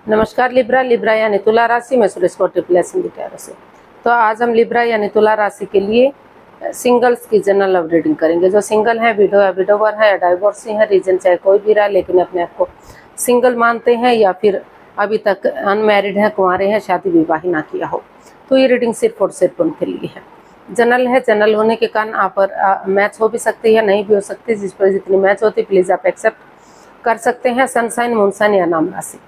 नमस्कार लिब्रा यानी तुला राशि में सुरेश को ट्रिपलेसन दिखा से। तो आज हम लिब्रा यानी तुला राशि के लिए सिंगल्स की जनरल लव रीडिंग करेंगे। जो सिंगल है, विडो या विडोवर है या डाइवोर्सी है, रीजन चाहे कोई भी रहा लेकिन अपने आप को सिंगल मानते हैं या फिर अभी तक अनमैरिड है, कुंवारे हैं, शादी विवाह ना किया हो, तो ये रीडिंग सिर्फ और सिर्फ उनके लिए है। जनरल है, जनरल होने के कारण आप पर मैच हो भी सकती है, नहीं भी हो सकती। जिस पर जितनी मैच होती प्लीज आप एक्सेप्ट कर सकते हैं। सनसाइन, मूनसाइन या नाम राशि,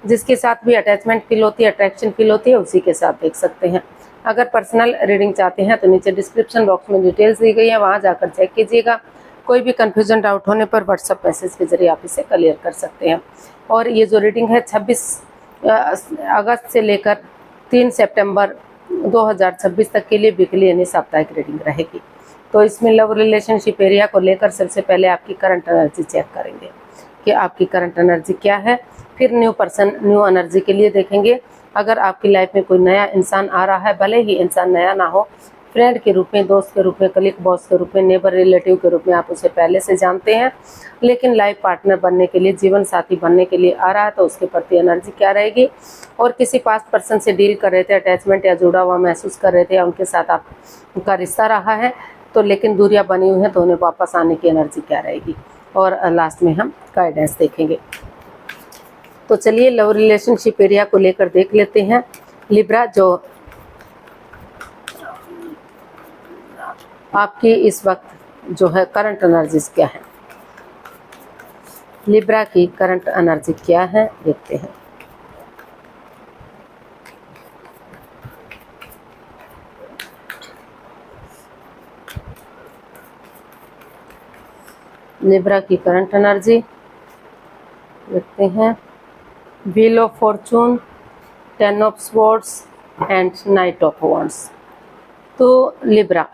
जिसके साथ भी अटैचमेंट फील होती है, अट्रैक्शन फील होती है, उसी के साथ देख सकते हैं। अगर पर्सनल रीडिंग चाहते हैं तो नीचे डिस्क्रिप्शन बॉक्स में डिटेल्स दी गई है, वहां जाकर चेक कीजिएगा। कोई भी कंफ्यूजन डाउट होने पर व्हाट्सएप मैसेज के जरिए आप इसे क्लियर कर सकते हैं। और ये जो रीडिंग है 26 अगस्त से लेकर 3 सितंबर 2026 तक के लिए वीकली यानी साप्ताहिक रीडिंग रहेगी। तो इसमें लव रिलेशनशिप एरिया को लेकर सबसे पहले आपकी करंट एनर्जी चेक करेंगे कि आपकी करंट एनर्जी क्या है। फिर न्यू पर्सन, न्यू एनर्जी के लिए देखेंगे। अगर आपकी लाइफ में कोई नया इंसान आ रहा है, भले ही इंसान नया ना हो, फ्रेंड के रूप में, दोस्त के रूप में, कलीग, बॉस के रूप में, नेबर, रिलेटिव के रूप में आप उसे पहले से जानते हैं, लेकिन लाइफ पार्टनर बनने के लिए, जीवन साथी बनने के लिए आ रहा है, तो उसके प्रति एनर्जी क्या रहेगी। और किसी पास्ट पर्सन से डील कर रहे थे, अटैचमेंट या जुड़ा हुआ महसूस कर रहे थे या उनके साथ आपका रिश्ता रहा है तो लेकिन दूरियां बनी हुई हैं, तो उन्हें वापस आने की एनर्जी क्या रहेगी। और लास्ट में हम गाइडेंस देखेंगे। तो चलिए लव रिलेशनशिप एरिया को लेकर देख लेते हैं। लिब्रा, जो आपकी इस वक्त जो है करंट एनर्जीज क्या है, लिब्रा की करंट एनर्जी क्या है देखते हैं। लिब्रा की करंट एनर्जी देखते हैं। Wheel of Fortune, 10 of swords and night of wands. तो लिब्रा,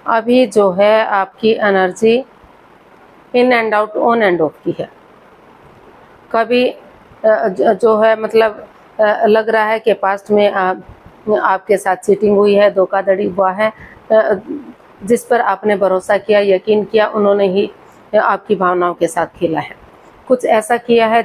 अभी जो है आपकी energy in and out, on end of की है। कभी जो है मतलब लग रहा है कि पास्ट में आपके साथ चीटिंग हुई है, धोखाधड़ी हुआ है, जिस पर आपने भरोसा किया, यकीन किया, उन्होंने ही आपकी भावनाओं के साथ खेला है। कुछ ऐसा किया है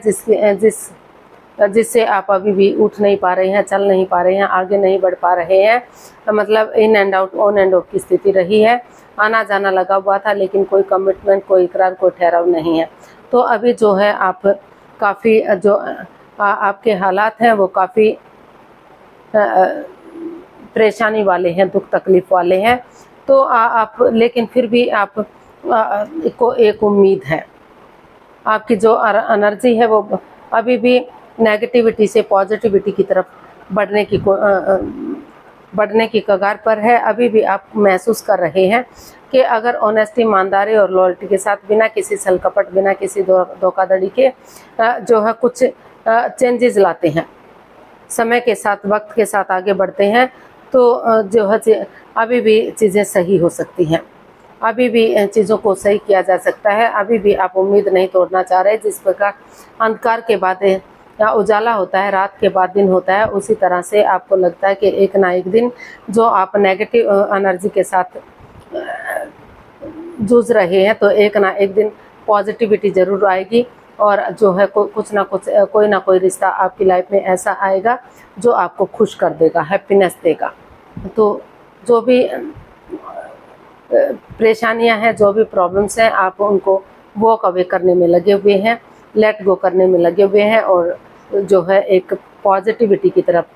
जिससे आप अभी भी उठ नहीं पा रहे हैं, चल नहीं पा रहे हैं, आगे नहीं बढ़ पा रहे हैं। मतलब in and out, on end of की स्थिति रही है। आना जाना लगा हुआ था लेकिन कोई कमिटमेंट, कोई इकरार, कोई ठहराव नहीं है। तो अभी जो है आप काफ़ी जो आपके हालात हैं वो काफ़ी परेशानी वाले हैं, दुख तकलीफ वाले हैं। तो आप लेकिन फिर भी आप को एक उम्मीद है। आपकी जो एनर्जी है वो अभी भी नेगेटिविटी से पॉजिटिविटी की तरफ बढ़ने की कगार पर है। अभी भी आप महसूस कर रहे हैं कि अगर ऑनेस्टी, ईमानदारी और लॉयल्टी के साथ, बिना किसी छल कपट, बिना किसी धोखाधड़ी के जो है कुछ चेंजेस लाते हैं, समय के साथ, वक्त के साथ आगे बढ़ते हैं, तो जो है अभी भी चीज़ें सही हो सकती हैं। अभी भी चीज़ों को सही किया जा सकता है। अभी भी आप उम्मीद नहीं तोड़ना चाह रहे। जिस प्रकार अंधकार के बाद या उजाला होता है, रात के बाद दिन होता है, उसी तरह से आपको लगता है कि एक ना एक दिन जो आप नेगेटिव एनर्जी के साथ जूझ रहे हैं, तो एक ना एक दिन पॉजिटिविटी ज़रूर आएगी। और जो है कुछ ना कुछ, कोई ना कोई रिश्ता आपकी लाइफ में ऐसा आएगा जो आपको खुश कर देगा, हैप्पीनेस देगा। तो जो भी परेशानियां हैं, जो भी प्रॉब्लम्स हैं, आप उनको वॉक अवे करने में लगे हुए हैं, लेट गो करने में लगे हुए हैं और जो है एक पॉजिटिविटी की तरफ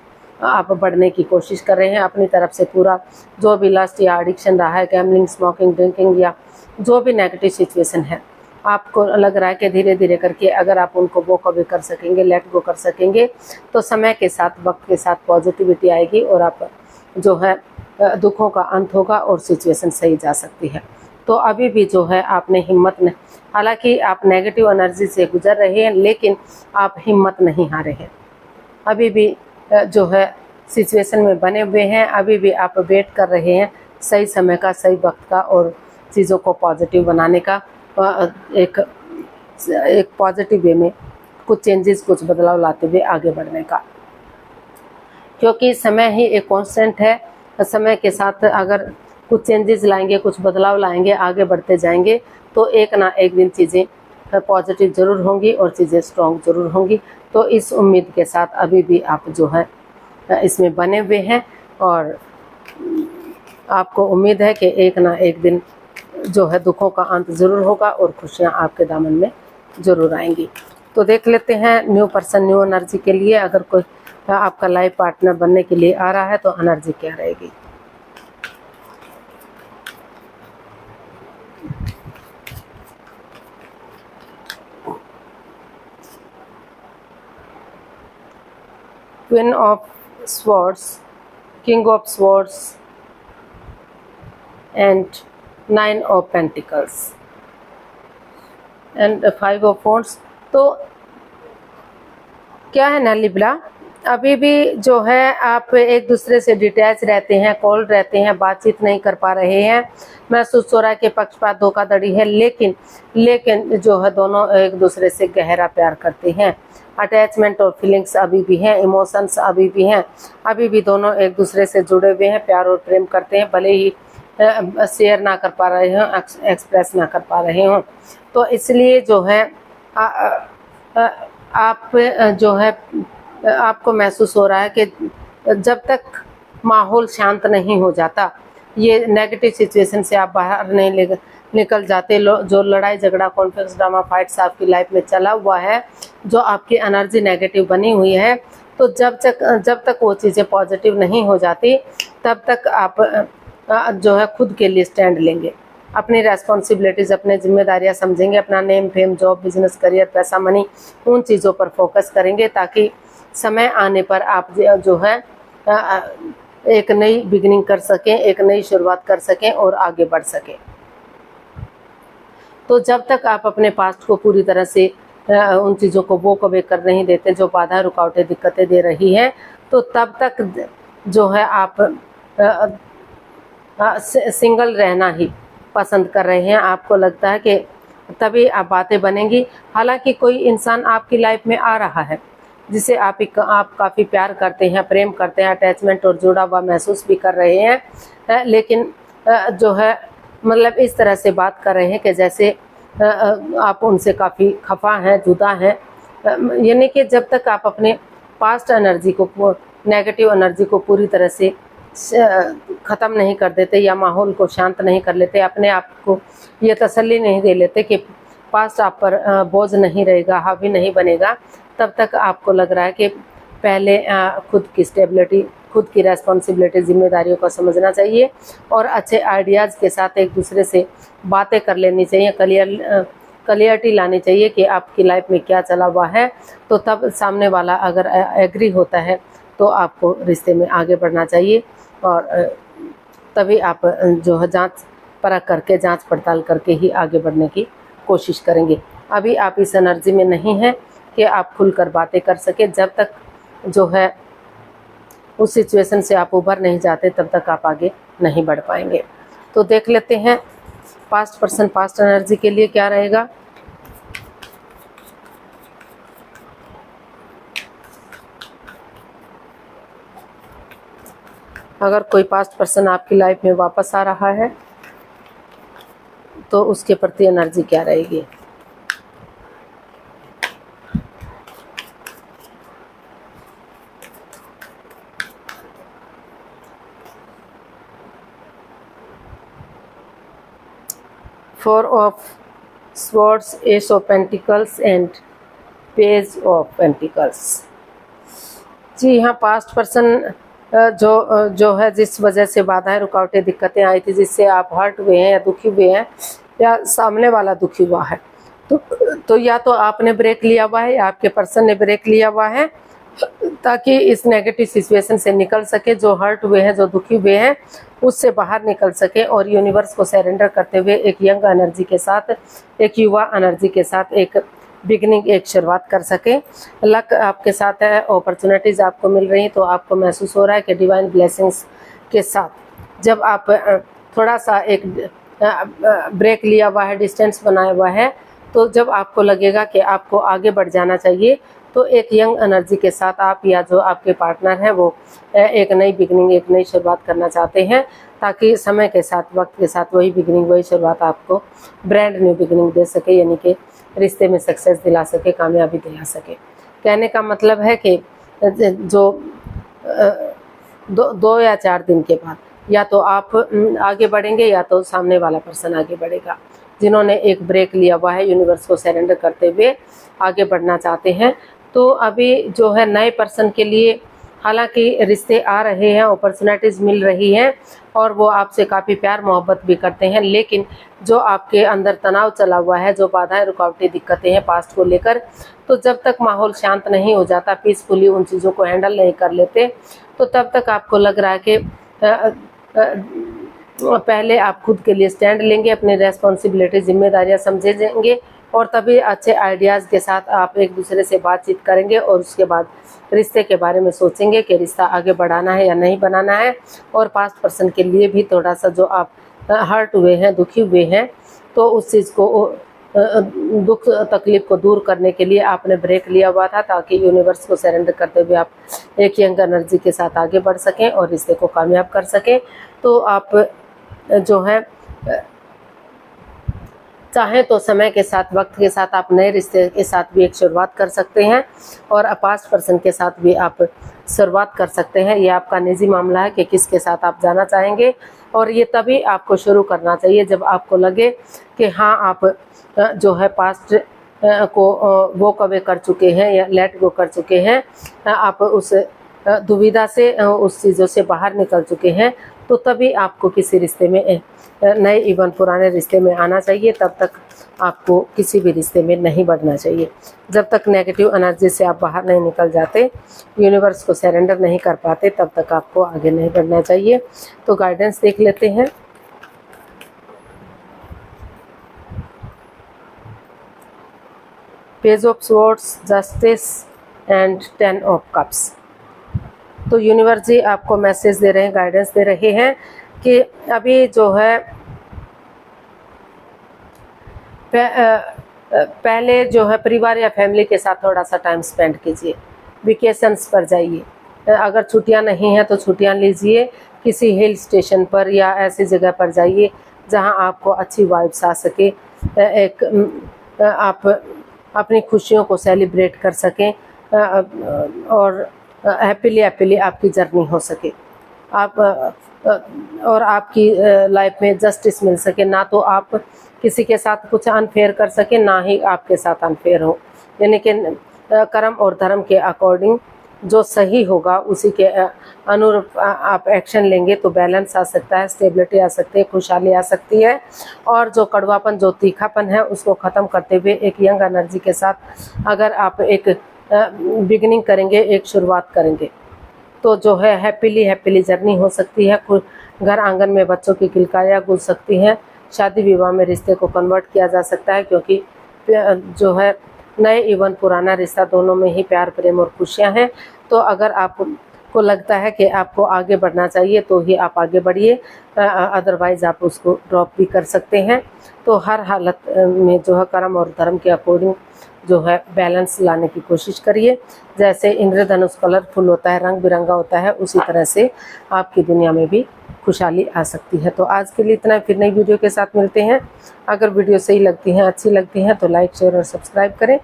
आप बढ़ने की कोशिश कर रहे हैं। अपनी तरफ से पूरा जो भी लस्ट या एडिक्शन रहा है, गैम्बलिंग, स्मोकिंग, ड्रिंकिंग या जो भी नेगेटिव सिचुएशन है, आपको लग रहा है कि धीरे धीरे करके अगर आप उनको वॉक अवे कर सकेंगे, लेट गो कर सकेंगे, तो समय के साथ, वक्त के साथ पॉजिटिविटी आएगी और आप जो है दुखों का अंत होगा और सिचुएशन सही जा सकती है। तो अभी भी जो है आपने हिम्मत नहीं, हालांकि आप नेगेटिव एनर्जी से गुजर रहे हैं लेकिन आप हिम्मत नहीं हारे हैं। अभी भी जो है सिचुएशन में बने हुए हैं। अभी भी आप वेट कर रहे हैं सही समय का, सही वक्त का और चीज़ों को पॉजिटिव बनाने का, एक पॉजिटिव वे में कुछ चेंजेस, कुछ बदलाव लाते हुए आगे बढ़ने का। क्योंकि समय ही एक कांस्टेंट है। समय के साथ अगर कुछ चेंजेस लाएंगे, कुछ बदलाव लाएंगे, आगे बढ़ते जाएंगे, तो एक ना एक दिन चीज़ें पॉजिटिव ज़रूर होंगी और चीज़ें स्ट्रॉन्ग ज़रूर होंगी। तो इस उम्मीद के साथ अभी भी आप जो है इसमें बने हुए हैं और आपको उम्मीद है कि एक ना एक दिन जो है दुखों का अंत ज़रूर होगा और खुशियाँ आपके दामन में ज़रूर आएंगी। तो देख लेते हैं न्यू पर्सन न्यू एनर्जी के लिए, अगर कोई आपका लाइफ पार्टनर बनने के लिए आ रहा है तो एनर्जी क्या रहेगी। Queen of swords, king of swords and 9 of pentacles and 5 of wands. तो क्या है ना लिब्रा, अभी भी जो है आप एक दूसरे से डिटैच रहते हैं, कोल्ड रहते हैं, बातचीत नहीं कर पा रहे हैं, महसूस हो रहा है कि पक्षपात धोखाधड़ी है, लेकिन जो है दोनों एक दूसरे से गहरा प्यार करते हैं। अटैचमेंट और फीलिंग्स अभी भी हैं, इमोशंस अभी भी हैं, अभी भी दोनों एक दूसरे से जुड़े हुए हैं, प्यार और प्रेम करते हैं, भले ही शेयर ना कर पा रहे हों, एक्सप्रेस ना कर पा रहे हों। तो इसलिए जो है आप जो है आपको महसूस हो रहा है कि जब तक माहौल शांत नहीं हो जाता, ये नेगेटिव सिचुएशन से आप बाहर नहीं निकल जाते, जो लड़ाई झगड़ा कॉन्फ्लिक्ट ड्रामा फाइट्स आपकी लाइफ में चला हुआ है, जो आपकी एनर्जी नेगेटिव बनी हुई है, तो जब तक वो चीज़ें पॉजिटिव नहीं हो जाती तब तक आप जो है खुद के लिए स्टैंड लेंगे, अपनी रेस्पॉन्सिबिलिटीज़ अपनी जिम्मेदारियां समझेंगे, अपना name fame job business career पैसा मनी उन चीज़ों पर फोकस करेंगे, ताकि समय आने पर आप जो है एक नई बिगिनिंग कर सकें, एक नई शुरुआत कर सकें और आगे बढ़ सकें। तो जब तक आप अपने पास्ट को पूरी तरह से उन चीज़ों को वॉक अवे कर नहीं देते जो बाधा रुकावटें दिक्कतें दे रही हैं, तो तब तक जो है आप सिंगल रहना ही पसंद कर रहे हैं। आपको लगता है कि तभी आप बातें बनेंगी। हालांकि कोई इंसान आपकी लाइफ में आ रहा है जिसे आप काफ़ी प्यार करते हैं, प्रेम करते हैं, अटैचमेंट और जुड़ा हुआ महसूस भी कर रहे हैं, लेकिन जो है मतलब इस तरह से बात कर रहे हैं कि जैसे आप उनसे काफ़ी खफा हैं, जुदा हैं। यानी कि जब तक आप अपने पास्ट एनर्जी को, नेगेटिव एनर्जी को पूरी तरह से ख़त्म नहीं कर देते या माहौल को शांत नहीं कर लेते, अपने आप को ये तसल्ली नहीं दे लेते कि पास्ट आप पर बोझ नहीं रहेगा, हावी नहीं बनेगा, तब तक आपको लग रहा है कि पहले खुद की स्टेबिलिटी, खुद की रेस्पॉन्सिबिलिटी, जिम्मेदारियों को समझना चाहिए और अच्छे आइडियाज़ के साथ एक दूसरे से बातें कर लेनी चाहिए, क्लियरिटी लानी चाहिए कि आपकी लाइफ में क्या चला हुआ है। तो तब सामने वाला अगर एग्री होता है तो आपको रिश्ते में आगे बढ़ना चाहिए और तभी आप जो है जांच परख करके, जांच पड़ताल करके ही आगे बढ़ने की कोशिश करेंगे। अभी आप इस एनर्जी में नहीं हैं कि आप खुलकर बातें कर सके। जब तक जो है उस सिचुएशन से आप उभर नहीं जाते तब तक आप आगे नहीं बढ़ पाएंगे। तो देख लेते हैं पास्ट पर्सन पास्ट एनर्जी के लिए क्या रहेगा। अगर कोई पास्ट पर्सन आपकी लाइफ में वापस आ रहा है तो उसके प्रति एनर्जी क्या रहेगी। Four of swords, ace of pentacles and page of pentacles. जी हाँ, पास्ट पर्सन जो है जिस वजह से बाधाएं रुकावटें दिक्कतें आई थी, जिससे आप हर्ट हुए हैं या दुखी हुए हैं या सामने वाला दुखी हुआ है, तो या तो आपने ब्रेक लिया हुआ है या आपके पर्सन ने ब्रेक लिया हुआ है, ताकि इस नेगेटिव सिचुएशन से निकल सके। जो हर्ट हुए हैं, जो दुखी हुए हैं, उससे बाहर निकल सके और यूनिवर्स को सरेंडर करते हुए एक यंग एनर्जी के साथ, एक युवा एनर्जी के साथ एक बिगनिंग, एक शुरुआत कर सके। लक आपके साथ है, अपॉर्चुनिटीज़ आपको मिल रही हैं, तो आपको महसूस हो रहा है कि डिवाइन ब्लेसिंग्स के साथ जब आप थोड़ा सा एक ब्रेक लिया हुआ है, डिस्टेंस बनाया हुआ है, तो जब आपको लगेगा कि आपको आगे बढ़ जाना चाहिए, तो एक यंग एनर्जी के साथ आप या जो आपके पार्टनर हैं वो एक नई बिगनिंग, एक नई शुरुआत करना चाहते हैं, ताकि समय के साथ, वक्त के साथ वही बिगनिंग, वही शुरुआत आपको ब्रांड न्यू बिगनिंग दे सके, यानी कि रिश्ते में सक्सेस दिला सके, कामयाबी दिला सके। कहने का मतलब है कि जो 2 या 4 दिन के बाद या तो आप आगे बढ़ेंगे या तो सामने वाला पर्सन आगे बढ़ेगा। जिन्होंने एक ब्रेक लिया हुआ है, यूनिवर्स को सरेंडर करते हुए आगे बढ़ना चाहते हैं, तो अभी जो है नए पर्सन के लिए हालांकि रिश्ते आ रहे हैं, अपॉर्चुनिटीज़ मिल रही हैं और वो आपसे काफ़ी प्यार मोहब्बत भी करते हैं, लेकिन जो आपके अंदर तनाव चला हुआ है, जो बाधाएं, रुकावटें, दिक्कतें हैं पास्ट को लेकर, तो जब तक माहौल शांत नहीं हो जाता, पीसफुली उन चीज़ों को हैंडल नहीं कर लेते, तो तब तक आपको लग रहा है कि पहले आप खुद के लिए स्टैंड लेंगे, अपनी रेस्पॉन्सिबिलिटी, जिम्मेदारियां समझेंगे और तभी अच्छे आइडियाज़ के साथ आप एक दूसरे से बातचीत करेंगे और उसके बाद रिश्ते के बारे में सोचेंगे कि रिश्ता आगे बढ़ाना है या नहीं बनाना है। और पास्ट पर्सन के लिए भी थोड़ा सा जो आप हर्ट हुए हैं, दुखी हुए हैं, तो उस चीज़ को, दुख तकलीफ को दूर करने के लिए आपने ब्रेक लिया हुआ था, ताकि यूनिवर्स को सरेंडर करते हुए आप एक यंग एनर्जी के साथ आगे बढ़ सकें और रिश्ते को कामयाब कर सकें। तो आप जो है चाहें तो समय के साथ, वक्त के साथ आप नए रिश्ते के साथ भी एक शुरुआत कर सकते हैं और पास्ट पर्सन के साथ भी आप शुरुआत कर सकते हैं। ये आपका निजी मामला है कि किसके साथ आप जाना चाहेंगे, और ये तभी आपको शुरू करना चाहिए जब आपको लगे कि हाँ, आप जो है पास्ट को वॉक अवे कर चुके हैं या लेट गो कर चुके हैं, आप उस दुविधा से, उस चीज़ों से बाहर निकल चुके हैं, तो तभी आपको किसी रिश्ते में, नए इवन पुराने रिश्ते में आना चाहिए। तब तक आपको किसी भी रिश्ते में नहीं बढ़ना चाहिए। जब तक नेगेटिव एनर्जी से आप बाहर नहीं निकल जाते, यूनिवर्स को सरेंडर नहीं कर पाते, तब तक आपको आगे नहीं बढ़ना चाहिए। तो गाइडेंस देख लेते हैं। Page of swords, justice and 10 of cups. तो यूनिवर्स जी आपको मैसेज दे रहे हैं, गाइडेंस दे रहे हैं कि अभी जो है पहले जो है परिवार या फैमिली के साथ थोड़ा सा टाइम स्पेंड कीजिए, वेकेशंस पर जाइए। अगर छुट्टियां नहीं हैं तो छुट्टियां लीजिए, किसी हिल स्टेशन पर या ऐसी जगह पर जाइए जहां आपको अच्छी वाइब्स आ सके, एक आप अपनी खुशियों को सेलिब्रेट कर सकें और हैप्पीली आपकी जर्नी हो सके, आप और आपकी लाइफ में जस्टिस मिल सके। ना तो आप किसी के साथ कुछ अनफेयर कर सके, ना ही आपके साथ अनफेयर हो, यानी कि कर्म और धर्म के अकॉर्डिंग जो सही होगा उसी के अनुरूप आप एक्शन लेंगे तो बैलेंस आ सकता है, स्टेबिलिटी आ सकती है, खुशहाली आ सकती है। और जो कड़वापन, जो तीखापन है, उसको ख़त्म करते हुए एक यंग एनर्जी के साथ अगर आप एक बिगिनिंग करेंगे, एक शुरुआत करेंगे, तो जो है हैप्पीली जर्नी हो सकती है। घर आंगन में बच्चों की किलकारियाँ गूंज सकती हैं, शादी विवाह में रिश्ते को कन्वर्ट किया जा सकता है, क्योंकि जो है नए इवन पुराना रिश्ता दोनों में ही प्यार, प्रेम और खुशियाँ हैं। तो अगर आपको लगता है कि आपको आगे बढ़ना चाहिए तो ही आप आगे बढ़िए, अदरवाइज़ आप उसको ड्रॉप भी कर सकते हैं। तो हर हालत में जो है कर्म और धर्म के अकॉर्डिंग जो है बैलेंस लाने की कोशिश करिए। जैसे इंद्रधनुष कलरफुल होता है, रंग बिरंगा होता है, उसी तरह से आपकी दुनिया में भी खुशहाली आ सकती है। तो आज के लिए इतना, फिर नई वीडियो के साथ मिलते हैं। अगर वीडियो सही लगती हैं, अच्छी लगती हैं तो लाइक, शेयर और सब्सक्राइब करें,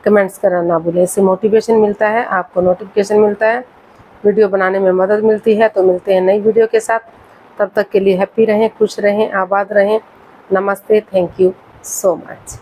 कमेंट्स करना ना भूलें। इससे मोटिवेशन मिलता है, आपको नोटिफिकेशन मिलता है, वीडियो बनाने में मदद मिलती है। तो मिलते हैं नई वीडियो के साथ, तब तक के लिए हैप्पी रहें, खुश रहें, आबाद रहें। नमस्ते, थैंक यू सो मच।